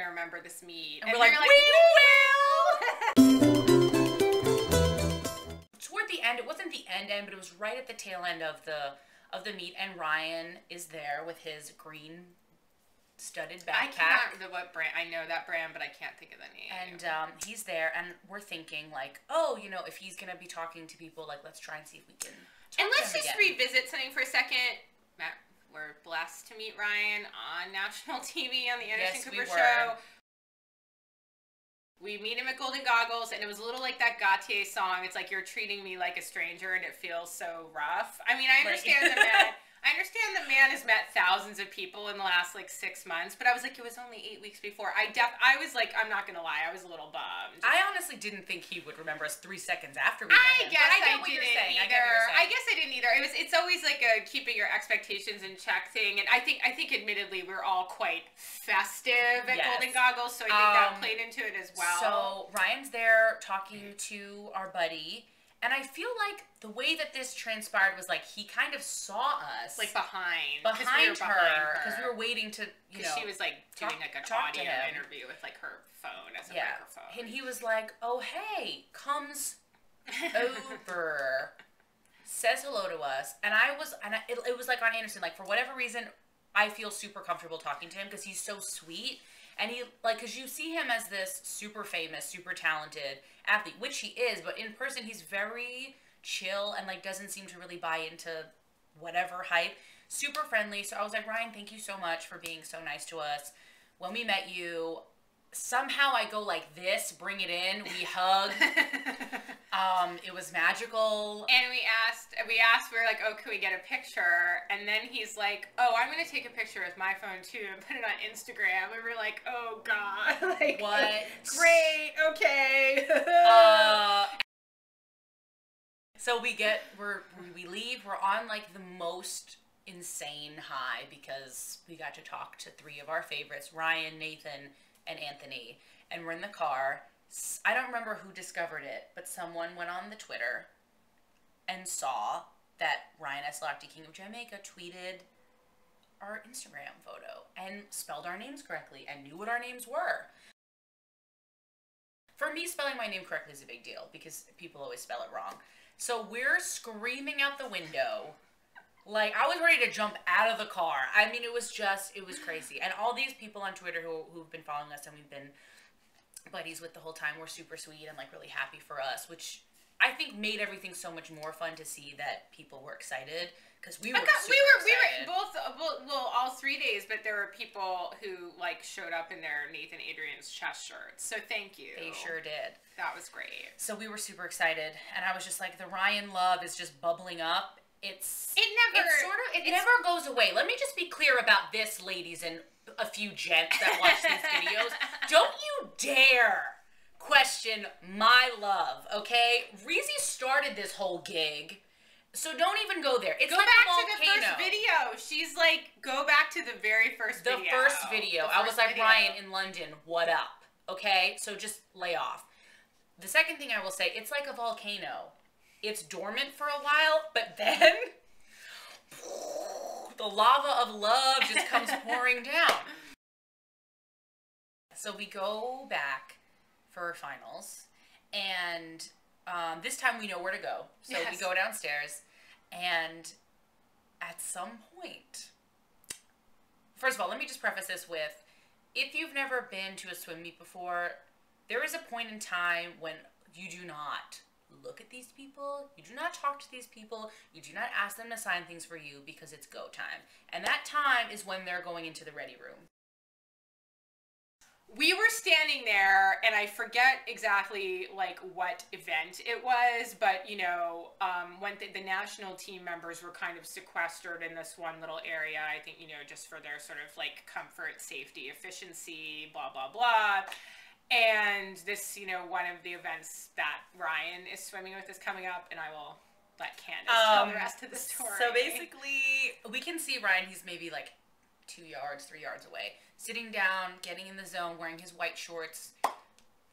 to remember this meet. And we're like, we will! Toward the end, it wasn't the end, but it was right at the tail end of the meet, and Ryan is there with his green studded backpack. I can't remember what brand. I know that brand, but I can't think of the name. And he's there, and we're thinking, like, oh, you know, if he's going to be talking to people, like, let's try and see if we can talk And let's to him just again. revisit something for a second. Matt, we're blessed to meet Ryan on national TV on the Anderson Cooper Show. We meet him at Golden Goggles, and it was a little like that Gautier song. It's like, you're treating me like a stranger, and it feels so rough. I mean, I understand the man. I understand the man has met thousands of people in the last, like, 6 months, but I was like, it was only 8 weeks before. I was like, I'm not going to lie, I was a little bummed. I honestly didn't think he would remember us 3 seconds after we met him. I get what you're saying. I guess I didn't either. It's always like a keeping your expectations in check thing, and I think admittedly we're all quite festive at Golden Goggles, so I think that played into it as well. So Ryan's there talking to our buddy. And I feel like the way that this transpired was like he kind of saw us. Like behind her. Because we were waiting to, you know. She was like doing like an audio interview with like her phone as a microphone. And he was like, oh, hey, comes over, says hello to us. And it was like on Anderson, like for whatever reason, I feel super comfortable talking to him because he's so sweet. And he, like, because you see him as this super famous, super talented athlete, which he is, but in person, he's very chill and, like, doesn't seem to really buy into whatever hype. Super friendly. So I was like, Ryan, thank you so much for being so nice to us. When we met you, somehow I go like this, bring it in, we hug. It was magical. And we were like, oh, can we get a picture? And then he's like, oh, I'm going to take a picture with my phone too and put it on Instagram. And we're like, oh God. Like, what? Great. Okay. So we leave, we're on like the most insane high because we got to talk to 3 of our favorites, Ryan, Nathan, and Anthony, and we're in the car. I don't remember who discovered it, but someone went on the Twitter and saw that Ryan Eslaki, King of Jamaica, tweeted our Instagram photo and spelled our names correctly and knew what our names were. For me, spelling my name correctly is a big deal because people always spell it wrong. So we're screaming out the window. Like, I was ready to jump out of the car. I mean, it was crazy. And all these people on Twitter who've been following us and we've been buddies with the whole time were super sweet and, like, really happy for us, which I think made everything so much more fun to see that people were excited, because we were excited. Well, all 3 days, but there were people who, like, showed up in their Nathan Adrian's chest shirts, so thank you. They sure did. That was great. So we were super excited, and I was just like, the Ryan love is just bubbling up. It never goes away. Let me just be clear about this, ladies and a few gents that watch these videos. Don't you dare question my love, okay? Reezy started this whole gig, so don't even go there. It's like a volcano. Go back to the first video. She's like, go back to the very first video. The first video. I was like, Ryan in London, what up? Okay? So just lay off. The second thing I will say, it's like a volcano. It's dormant for a while, but then the lava of love just comes pouring down. So we go back for finals, and this time we know where to go. So we go downstairs, and at some point, first of all, let me just preface this with, if you've never been to a swim meet before, there is a point in time when you do not look at these people, you do not talk to these people, you do not ask them to sign things for you because it's go time. And that time is when they're going into the ready room. We were standing there, and I forget exactly, like, what event it was, but, you know, when the national team members were kind of sequestered in this one little area, I think, you know, just for their sort of, like, comfort, safety, efficiency, blah, blah, blah. And this, you know, one of the events that Ryan is swimming with is coming up, and I will let Candace tell the rest of the story. So basically, we can see Ryan, he's maybe like 2 yards, 3 yards away, sitting down, getting in the zone, wearing his white shorts,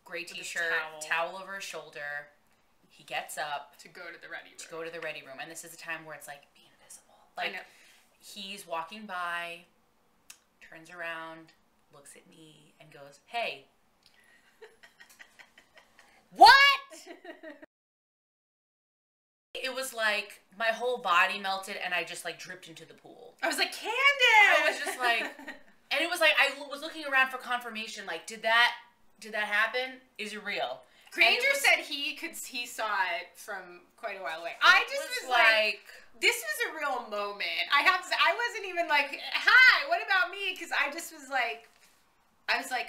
gray t-shirt, towel over his shoulder. He gets up to go to the ready room. And this is a time where it's like, be invisible. Like, he's walking by, turns around, looks at me and goes, "Hey." What? It was like my whole body melted and I just like dripped into the pool. I was like, Candace! I was just like, and it was like, I was looking around for confirmation, like, did that happen? Is it real? Granger said he saw it from quite a while away. I just was like, this was a real moment. I have to say, I wasn't even like, hi, what about me? Because I just was like,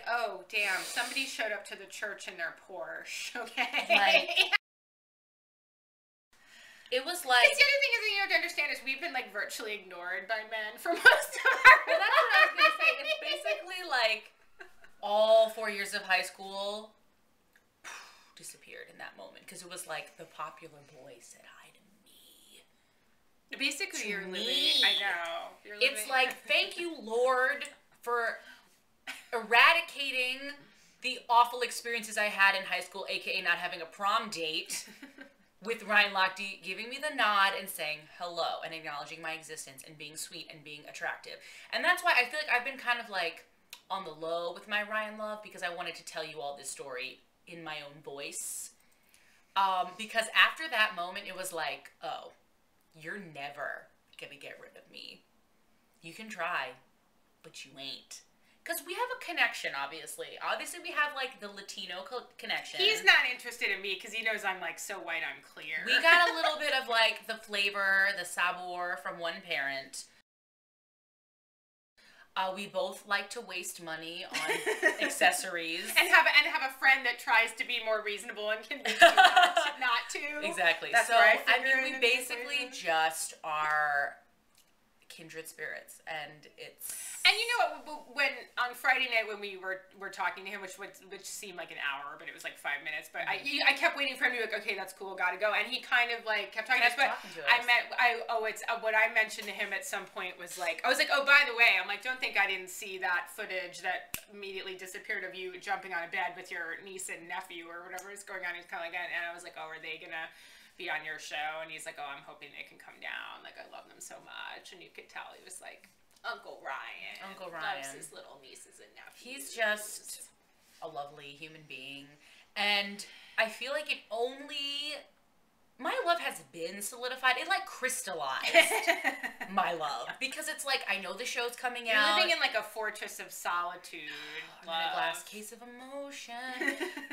oh, damn, somebody showed up to the church in their Porsche, okay? Like, it was like... Because the other thing is that you have to understand is we've been, like, virtually ignored by men for most of our Well, that's what I was going to say. It's basically, like, all 4 years of high school disappeared in that moment. Because it was like, the popular boy said hi to me. Basically, you're living... I know. It's like, thank you, Lord, for eradicating the awful experiences I had in high school, aka not having a prom date, with Ryan Lochte giving me the nod and saying hello and acknowledging my existence and being sweet and being attractive. And that's why I feel like I've been kind of like on the low with my Ryan love, because I wanted to tell you all this story in my own voice. Because after that moment, it was like, oh, you're never gonna get rid of me. You can try, but you ain't. Because we have a connection, obviously. Obviously, we have, like, the Latino connection. He's not interested in me because he knows I'm, like, so white I'm clear. We got a little bit of, like, the flavor, the sabor from one parent. We both like to waste money on accessories. and have a friend that tries to be more reasonable and convince you not to. Exactly. That's so, I mean, we basically just are kindred spirits, and it's... And you know what, when on Friday night when we were talking to him, which seemed like an hour, but it was like 5 minutes, but I kept waiting for him to be like, okay, that's cool, gotta go, and he kind of like kept talking to us, but what I mentioned to him at some point was like, I was like, oh, by the way, I'm like, don't think I didn't see that footage that immediately disappeared of you jumping on a bed with your niece and nephew or whatever is going on. He's kind of like, and I was like, oh, are they gonna be on your show? And he's like, oh, I'm hoping they can come down, like I love them so much. And you could tell he was like, Uncle Ryan loves his little nieces and nephews. He's just a lovely human being, and I feel like my love has been solidified. It like crystallized my love, because it's like, I know the show's coming out. You're living in like a fortress of solitude. I'm in a glass case of emotion.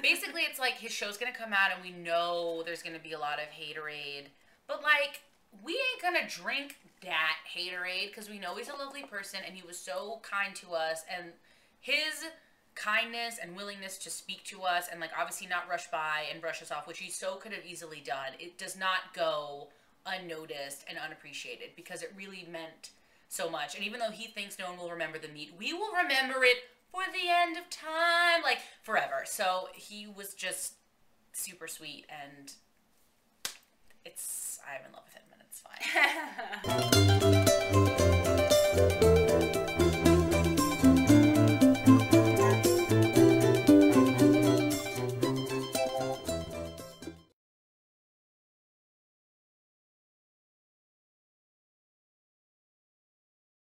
Basically, it's like his show's gonna come out and we know there's gonna be a lot of haterade, but like, we ain't gonna drink that haterade because we know he's a lovely person and he was so kind to us, and his kindness and willingness to speak to us and like obviously not rush by and brush us off, which he so could have easily done, it does not go unnoticed and unappreciated, because it really meant so much. And even though he thinks no one will remember the meet, we will remember it for the end of time, like forever. So he was just super sweet, and I'm in love with him, and it's fine.